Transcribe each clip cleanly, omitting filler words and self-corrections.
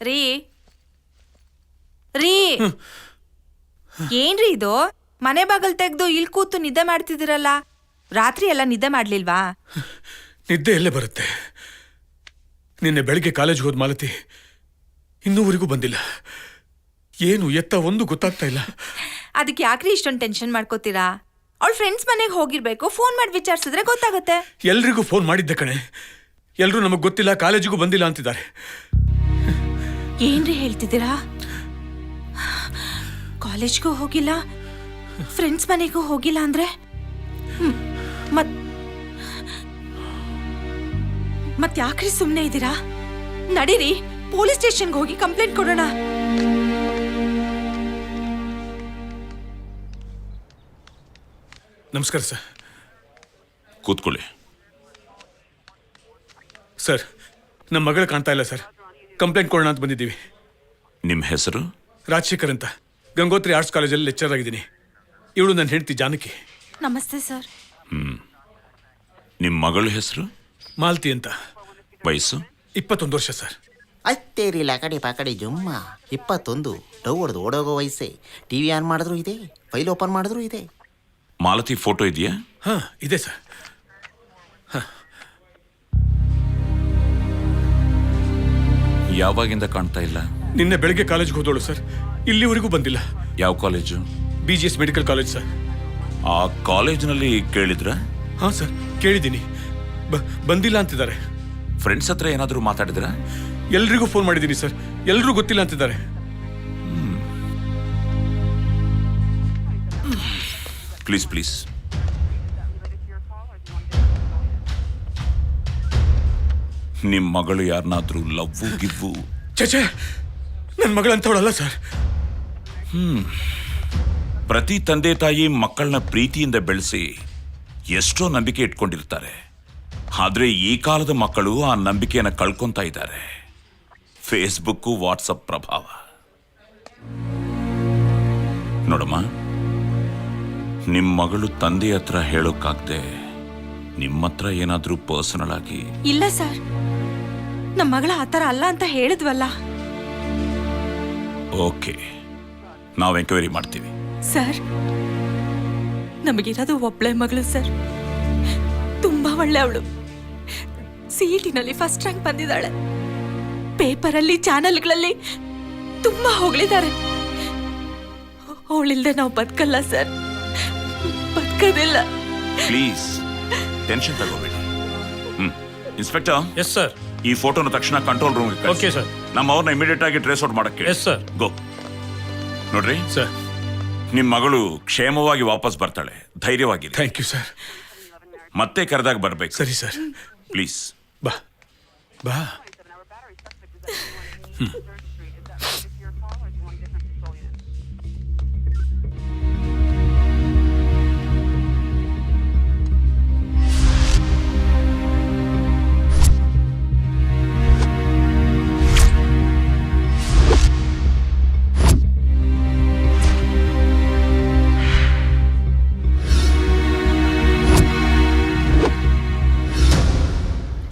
ರೀ ರೀ ಏನ್ರಿ ಇದು? ಮನೆ ಬಾಗಲ್ ತೆಗ್ದು ಇಲ್ಲಿ ಕೂತು ನಿದ್ದೆ ಮಾಡ್ತಿದ್ದೀರಲ್ಲ, ರಾತ್ರಿ ಎಲ್ಲ ನಿದ್ದೆ ಮಾಡ್ಲಿಲ್ವಾ? ನಿದ್ದೆ ಎಲ್ಲೇ ಬರುತ್ತೆ? ನಿನ್ನೆ ಬೆಳಿಗ್ಗೆ ಕಾಲೇಜ್ಗೆ ಹೋದ್ ಮಾಲತಿ ಇನ್ನೂವರೆಗೂ ಬಂದಿಲ್ಲ. ಏನು ಎತ್ತ ಒಂದು ಗೊತ್ತಾಗ್ತಾ ಇಲ್ಲ. ಅದಕ್ಕೆ ಯಾಕ್ರಿ ಇಷ್ಟೊಂದು ಟೆನ್ಷನ್ ಮಾಡ್ಕೋತೀರಾ? ಅವಳ ಫ್ರೆಂಡ್ಸ್ ಮನೆಗೆ ಹೋಗಿರ್ಬೇಕು, ಫೋನ್ ಮಾಡಿ ವಿಚಾರಿಸಿದ್ರೆ ಗೊತ್ತಾಗತ್ತೆ. ಎಲ್ರಿಗೂ ಫೋನ್ ಮಾಡಿದ್ದೆ ಕಣೆ, ಎಲ್ರೂ ನಮಗ್ ಗೊತ್ತಿಲ್ಲ, ಕಾಲೇಜಿಗೂ ಬಂದಿಲ್ಲ ಅಂತಿದ್ದಾರೆ. ಏನ್ರಿ ಹೇಳ್ತಿದ್ದೀರಾ? ಕಾಲೇಜ್ಗೂ ಹೋಗಿಲ್ಲ, ಫ್ರೆಂಡ್ಸ್ ಮನೆಗೂ ಹೋಗಿಲ್ಲ ಅಂದ್ರೆ ಮತ್ ಯಾಕ್ರಿ ಸುಮ್ನೆ ಇದ್ದೀರಾ? ನಡೀರಿ, ಪೊಲೀಸ್ ಸ್ಟೇಷನ್ಗೆ ಹೋಗಿ ಕಂಪ್ಲೇಂಟ್ ಕೊಡೋಣ. ನಮಸ್ಕಾರ ಸರ್. ಕೂತ್ಕೊಳ್ಳಿ. ಸರ್, ನಮ್ಮ ಮಗಳು ಕಾಣ್ತಾ ಇಲ್ಲ ಸರ್, ಕಂಪ್ಲೇಂಟ್ ಕೊಡೋಣ ಅಂತ ಬಂದಿದ್ದೀವಿ. ನಿಮ್ಮ ಹೆಸರು? ರಾಜಶೇಖರ್ ಅಂತ, ಗಂಗೋತ್ರಿ ಆರ್ಟ್ಸ್ ಕಾಲೇಜಲ್ಲಿ ಲೆಕ್ಚರ್ ಆಗಿದ್ದೀನಿ. ಇವಳು ನನ್ನ ಹೆಂಡತಿ ಜಾನಕಿ. ನಮಸ್ತೆ ಸರ್. ನಿಮ್ಮ ಮಗಳ ಹೆಸರು? ಮಾಲತಿ ಅಂತ. ವಯಸ್ಸು? 21 ವರ್ಷ ಸರ್. ಅತ್ತೇರಿ ಲಕಡಿ ಪಕಡಿ ಜುಮ್ಮ 21. ಡವ್ ಹೊಡೆದು ಓಡೋಗೋ ವಯಸ್ಸೆ. ಟಿವಿ ಆನ್ ಮಾಡಿದ್ರು ಇದೆ, ಫೈಲ್ ಓಪನ್ ಮಾಡಿದ್ರು ಇದೆ. ಮಾಲತಿ ಫೋಟೋ ಇದೆಯಾ? ಹಾ, ಇದೆ ಸರ್. ಯಾವಾಗಿಂದ ಕಾಣ್ತಾ ಇಲ್ಲ? ನಿನ್ನೆ ಬೆಳಗ್ಗೆ ಕಾಲೇಜ್ಗೆ ಹೋದೋಳು ಸರ್, ಇಲ್ಲಿವರೆಗೂ ಬಂದಿಲ್ಲ. ಯಾವ college? BGS medical college sir. ಆ ಕಾಲೇಜಿನಲ್ಲಿ ಕೇಳಿದ್ರ? ಹಾ ಸರ್, ಕೇಳಿದ್ದೀನಿ. ಬಂದಿಲ್ಲ ಅಂತಿದ್ದಾರೆ. ಫ್ರೆಂಡ್ಸ್ ಹತ್ರ ಏನಾದರೂ ಮಾತಾಡಿದ್ರ? ಎಲ್ರಿಗೂ ಫೋನ್ ಮಾಡಿದ್ದೀನಿ ಸರ್, ಎಲ್ರೂ ಗೊತ್ತಿಲ್ಲ ಅಂತಿದ್ದಾರೆ. Please please. ನಿಮ್ಮ ಮಗಳು ಯಾರನ್ನಾದ್ರೂ ಲವ್ವು ಗಿವ್ವು? ಚೇಚೆ, ನನ್ನ ಮಗಳಂತವಳಲ್ಲ ಸರ್. ಪ್ರತಿ ತಂದೆ ತಾಯಿ ಮಕ್ಕಳನ್ನ ಪ್ರೀತಿಯಿಂದ ಬೆಳೆಸಿ ಎಷ್ಟೋ ನಂಬಿಕೆ ಇಟ್ಕೊಂಡಿರ್ತಾರೆ. ಆದ್ರೆ ಈ ಕಾಲದ ಮಕ್ಕಳು ಆ ನಂಬಿಕೆಯನ್ನು ಕಳ್ಕೊಂತ ಇದ್ದಾರೆ. ಫೇಸ್ಬುಕ್, ವಾಟ್ಸಪ್ ಪ್ರಭಾವ. ನೋಡಮ್ಮ, ನಿಮ್ಮ ಮಗಳು ತಂದೆ ಹತ್ರ ಹೇಳೋಕ್ಕಾಗ್ದೆ ನಿಮ್ಮ ಹತ್ರ ಏನಾದ್ರೂ ಪರ್ಸನಲ್ ಆಗಿ? ಇಲ್ಲ ಸರ್, ನಮ್ಮ ಮಗಳ ಆತರ ಅಲ್ಲ ಅಂತ ಹೇಳಿದ್ವಲ್ಲ. ಓಕೆ, ನಾವು ಎಂಕ್ವೈರಿ ಮಾಡ್ತೀವಿ. ಸರ್, ನಮಗಿರೋದು ಒಬ್ಳೆ ಮಗಳು ಸರ್. ತುಂಬಾ ಒಳ್ಳೆ ಅವಳು. CETನಲ್ಲಿ ಫಸ್ಟ್ ರ್ಯಾಂಕ್ ಬಂದಿದ್ದಾಳೆ. ಪೇಪರಲ್ಲಿ, ಚಾನೆಲ್ಗಳಲ್ಲಿ ತುಂಬಾ ಹೊಗಳಿದ್ದಾರೆ. ಅವಳಿಲ್ದೆ ನಾವು ಬದುಕಲ್ಲ ಸರ್, ಬದುಕೋದಿಲ್ಲ. ಪ್ಲೀಸ್ ಟೆನ್ಷನ್ ತಗೋಬೇಡಿ. ಇನ್ಸ್ಪೆಕ್ಟರ್. Yes sir. ಈ ಫೋಟೋನ ತಕ್ಷಣ ಕಂಟ್ರೋಲ್ ರೂಮ್. Okay sir. ನಮ್ಮ ಅವ್ರನ್ನ ಇಮಿಡಿಯೇಟ್ ಆಗಿ ಟ್ರೇಸ್ ಔಟ್ ಮಾಡಕ್ಕೆ. Yes sir. ಗೋ. ನೋಡ್ರಿ ಸರ್, ನಿಮ್ಮ ಮಗಳು ಕ್ಷೇಮವಾಗಿ ವಾಪಸ್ ಬರ್ತಾಳೆ, ಧೈರ್ಯವಾಗಿ. Thank you sir. ಮತ್ತೆ ಕರೆದಾಗ ಬರ್ಬೇಕು. ಸರಿ ಸರ್. ಪ್ಲೀಸ್ ಬಾ ಬಾ.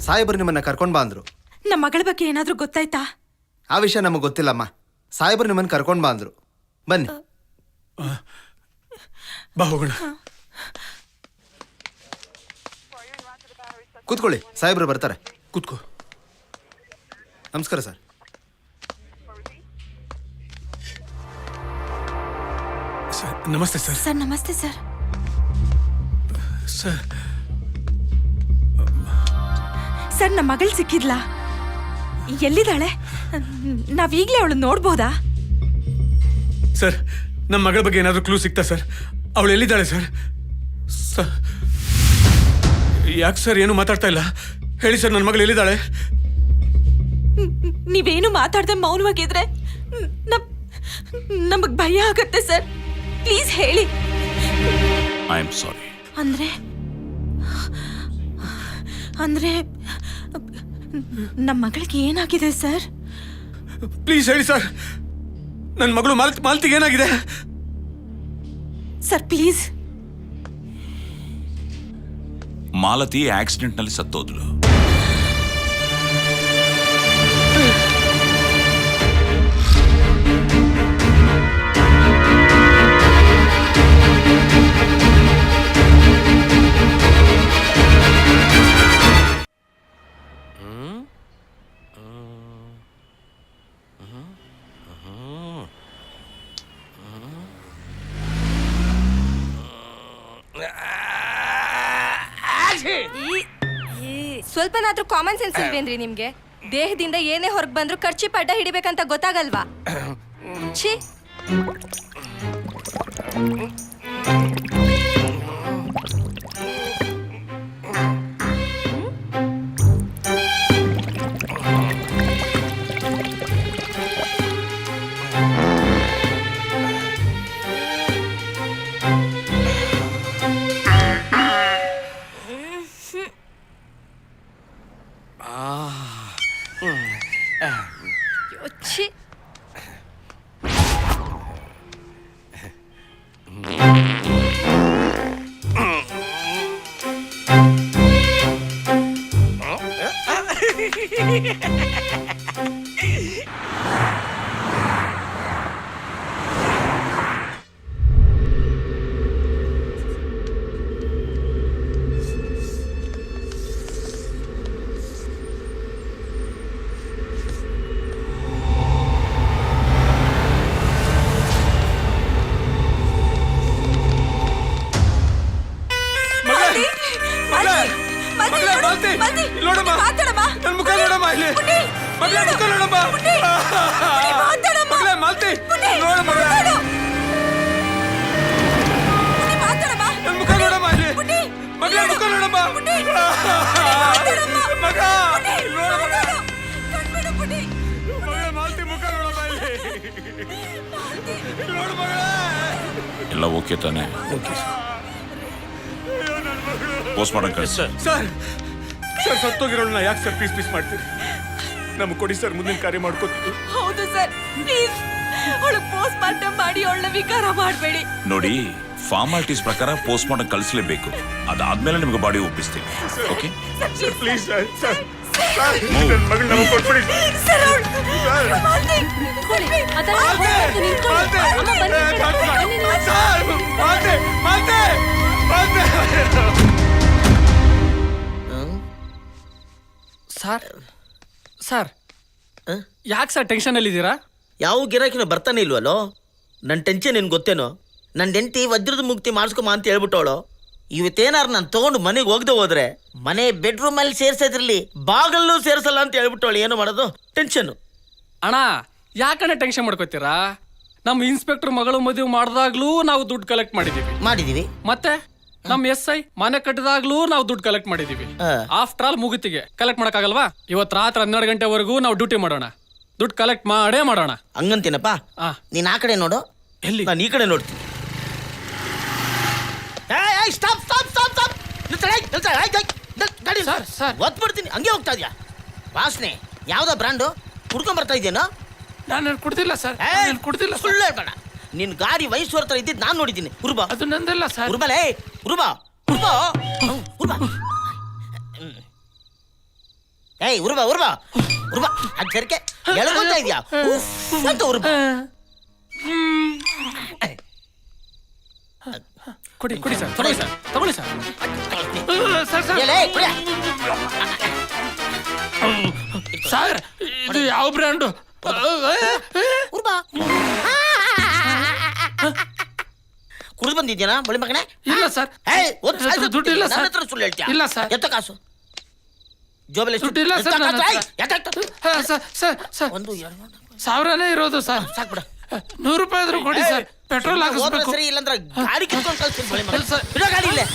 ಸಾಹೇಬರು ನಿಮ್ಮನ್ನ ಕರ್ಕೊಂಡ್ ಬಾ ಅಂದ್ರು. ನಮ್ಮ ಮಗಳ ಬಗ್ಗೆ ಏನಾದ್ರೂ ಗೊತ್ತಾಯ್ತಾ? ಆ ವಿಷಯ ನಮಗೆ ಗೊತ್ತಿಲ್ಲಮ್ಮ. ಸಾಹೇಬರು ನಿಮ್ಮನ್ನ ಕರ್ಕೊಂಡ್ ಬಾ ಅಂದ್ರು. ಬನ್ನಿ, ಬಾ ಹೋಗೋಣ. ಕೂತ್ಕೊಳ್ಳಿ, ಸಾಹೇಬರು ಬರ್ತಾರೆ. ಕೂತ್ಕೋ. ನಮಸ್ಕಾರ ಸರ್. ನಮಸ್ತೆ ಸರ್. ಸರ್ ನಮಸ್ತೆ ಸರ್. ಸರ್, ಸರ್, ನಮ್ಮ ಮಗಳು ಸಿಕ್ಕಿದ್ಲಾ? ಎಲ್ಲಿದ್ದಾಳೆ? ನಾವೀಗ್ಲೇ ಅವಳು ನೋಡ್ಬೋದಾ? ಸರ್, ನಮ್ಮ ಮಗಳ ಬಗ್ಗೆ ಏನಾದರೂ ಕ್ಲೂ ಸಿಗ್ತಾ ಸರ್? ಅವಳು ಎಲ್ಲಿದ್ದಾಳೆ ಸರ್? ಯಾಕೆ ಸರ್ ಏನು ಮಾತಾಡ್ತಾ ಇಲ್ಲ? ಹೇಳಿ ಸರ್, ನನ್ನ ಮಗಳು ಎಲ್ಲಿದ್ದಾಳೆ? ನೀವೇನು ಮಾತಾಡ್ದೆ ಮೌನವಾಗಿದ್ರೆ ನಮಗ್ ಭಯ ಆಗತ್ತೆ ಸರ್. ಪ್ಲೀಸ್ ಹೇಳಿ. I am sorry. ಅಂದ್ರೆ ನಮ್ಮ ಮಗಳಿಗೆ ಏನಾಗಿದೆ ಸರ್? ಪ್ಲೀಸ್ ಹೇಳಿ ಸರ್, ನನ್ನ ಮಗಳು ಮಾಲತಿಗೆ ಏನಾಗಿದೆ ಸರ್? ಪ್ಲೀಸ್. ಮಾಲತಿ ಆಕ್ಸಿಡೆಂಟ್ ನಲ್ಲಿ ಸತ್ತೋದ್ಲು. ಸ್ವಲ್ಪನಾದ್ರೂ ಕಾಮನ್ ಸೆನ್ಸ್ ಇಲ್ವೇನ್ರಿ ನಿಮ್ಗೆ? ದೇಹದಿಂದ ಏನೇ ಹೊರಗೆ ಬಂದ್ರು ಖರ್ಚಿ ಪಡ್ಡ ಹಿಡಿಬೇಕಂತ ಗೊತ್ತಾಗಲ್ವಾ? ಛೀ. ಛೀ. ಎಲ್ಲ ಓಕೆ ತಾನೆ? ಪೋಸ್ಟ್ ಮಾಡಕ್ ಕಳಿಸಿ. ಸರ್ ಸರ್ ಸತ್ತೋಗಿರೋಳನ್ನ ಯಾಕೆ ಸರ್ ಪೀಸ್ ಪೀಸ್ ಮಾಡ್ತೀರಿ? ನಮ್ಗೆ ಕೊಡಿ ಸರ್, ಮುಂದಿನ ಕಾರ್ಯ ಮಾಡ್ಕೋತೀವಿ. ಹೌದು ಸರ್, ಪ್ಲೀಸ್ ಅವಳಿಗೆ ಪೋಸ್ಟ್ ಮಾರ್ಟಮ್ ಮಾಡಿ ಅವಳನ್ನ ವಿಕಾರ ಮಾಡಬೇಡಿ. ನೋಡಿ, ಫಾರ್ಮಾಲಿಟೀಸ್ ಪ್ರಕಾರ ಪೋಸ್ಟ್ ಮಾರ್ಟಮ್ ಕಳಿಸ್ಲೇಬೇಕು. ಅದಾದ್ಮೇಲೆ ನಿಮ್ಗೆ ಬಾಡಿ ಒಪ್ಪಿಸ್ತೀವಿ. Okay sir please sir, sir ನನ್ನ ಮಗಳು ನಮಗೆ ಕೊಟ್ಬಿಡಿ ಸರ್. ಸರ್ ಸರ್ ಯಾಕೆ ಸರ್ ಟೆನ್ಷನ್ ಅಲ್ಲಿದ್ದೀರಾ? ಯಾವ ಗಿರಾಕಿನೂ ಬರ್ತಾನೆ ಇಲ್ವಲ್ಲೋ? ನನ್ನ ಟೆನ್ಷನ್ ಏನು ಗೊತ್ತೇನೋ? ನನ್ನ ಹೆಂಡತಿ ವಜ್ರದ ಮುಕ್ತಿ ಮಾಡಿಸ್ಕೊಮ ಅಂತ ಹೇಳ್ಬಿಟ್ಟವಳು. ಇವತ್ತೇನಾರು ನಾನು ತೊಗೊಂಡು ಮನೆಗೆ ಹೋಗದೆ ಹೋದ್ರೆ ಮನೆ ಬೆಡ್ರೂಮಲ್ಲಿ ಸೇರ್ಸೋದ್ರಲ್ಲಿ ಬಾಗಲ್ಲೂ ಸೇರಿಸಲ್ಲ ಅಂತ ಹೇಳ್ಬಿಟ್ಟವಳು. ಏನು ಮಾಡೋದು? ಟೆನ್ಷನ್ನು. ಅಣ್ಣ ಯಾಕಣ್ಣ ಟೆನ್ಷನ್ ಮಾಡ್ಕೋತೀರಾ? ನಮ್ಮ ಇನ್ಸ್ಪೆಕ್ಟರ್ ಮಗಳು ಮದುವೆ ಮಾಡಿದಾಗ್ಲೂ ನಾವು ದುಡ್ಡು ಕಲೆಕ್ಟ್ ಮಾಡಿದೀವಿ. ಮತ್ತೆ ನಮ್ಮ SI ಮನೆ ಕಟ್ಟಿದಾಗ್ಲೂ ನಾವು ದುಡ್ಡು ಕಲೆಕ್ಟ್ ಮಾಡಿದೀವಿ. ಆಫ್ಟರ್ ಆಲ್ ಮುಗಿತಿಗೆ ಕಲೆಕ್ಟ್ ಮಾಡಕ್ಕಾಗಲ್ವಾ? ಇವತ್ತು ರಾತ್ರಿ 12 ಗಂಟೆವರೆಗೂ ನಾವು ಡ್ಯೂಟಿ ಮಾಡೋಣ. ದುಡ್ಡು ಕಲೆಕ್ಟ್ ಮಾಡೇ ಮಾಡೋಣ. ಹಂಗಂತೀನಪ್ಪ. ನೀನ್ ಆ ಕಡೆ ನೋಡು, ಎಲ್ಲಿ? ನಾನು ಈ ಕಡೆ ನೋಡ್ತೀನಿ. ಒತ್ಬಿಡ್ತೀನಿ. ಹಂಗೆ ಹೋಗ್ತಾ ಇದೆಯಾ? ವಾಸನೆ ಯಾವ್ದೋ ಬ್ರ್ಯಾಂಡು ಕುಡ್ಕೊಂಡ್ ಬರ್ತಾ ಇದೆಯೇನೋ? ನಾನು ಕುಡ್ದಿಲ್ಲ ಸರ್, ಕುಡ್ದಿಲ್ಲ. ಸುಳ್ಳು ಹೇಳ್ಬೇಡ. ನಿನ್ ಗಾಡಿ ವಯಸ್ಸು ಹತ್ರ ಇದ್ದಿದ್ದು ನಾನು ನೋಡಿದ್ದೀನಿ. ಉರ್ಬಾ, ಅದು ನಂದಲ್ಲ ಸರ್. ಉರ್ಬಲೇ, ಉರ್ಬಾ ಉರ್ಬಾ ಉರ್ಬಾ. ಏಯ್ ಉರ್ಬಾ ಉರ್ಬಾ ಉರ್ಬಾ. ಅದ್ ಜರ್ಕೆ ಎಳಗೋತಾ ಇದೆಯಾ ಅಂತ ಉರ್ಬಾ. ಕೊಡಿ ಕೊಡಿ ಸರ್, ತಗೊಳ್ಳಿ ಸರ್, ತಗೊಳ್ಳಿ ಸರ್. ಸರ್ ಇದು ಯಾವ ಬ್ರ್ಯಾಂಡು? ಉರ್ಬಾ ಕುಡಿದು ಬಂದಿದ್ಯಾನ ಬಳಿ ಮಗನೇ? ಇಲ್ಲ ಸರ್, ದುಡ್ಡು ಇಲ್ಲ ಸರ್. ಸುಳ್ಳು ಹೇಳ್ತೀಯ? ಇಲ್ಲ ಸರ್. ಎತ್ತ ಕಾಸು ಜೋಬಲ್ಲಿ ದುಡ್ಡು ಇಲ್ಲ ಸರ್. ಸರ್ ಒಂದು 1000ನೇ ಇರೋದು ಸರ್. ಸಾಕ್ಬಿಡ. 100 ರೂಪಾಯಿ ಆದ್ರೂ ಕೊಡಿ ಸರ್, ಪೆಟ್ರೋಲ್ ಹಾಕಿಸ್ಬೇಕು. ಸರಿ, ಇಲ್ಲಂದ್ರೆ ಗಾಡಿ ಕಿತ್ಕೊಂಡು ಕಳ್ಸ್ತೀನಿ. ಇಲ್ಲ ಸರ್. ಗಾಡಿ ಇಲ್ಲೇ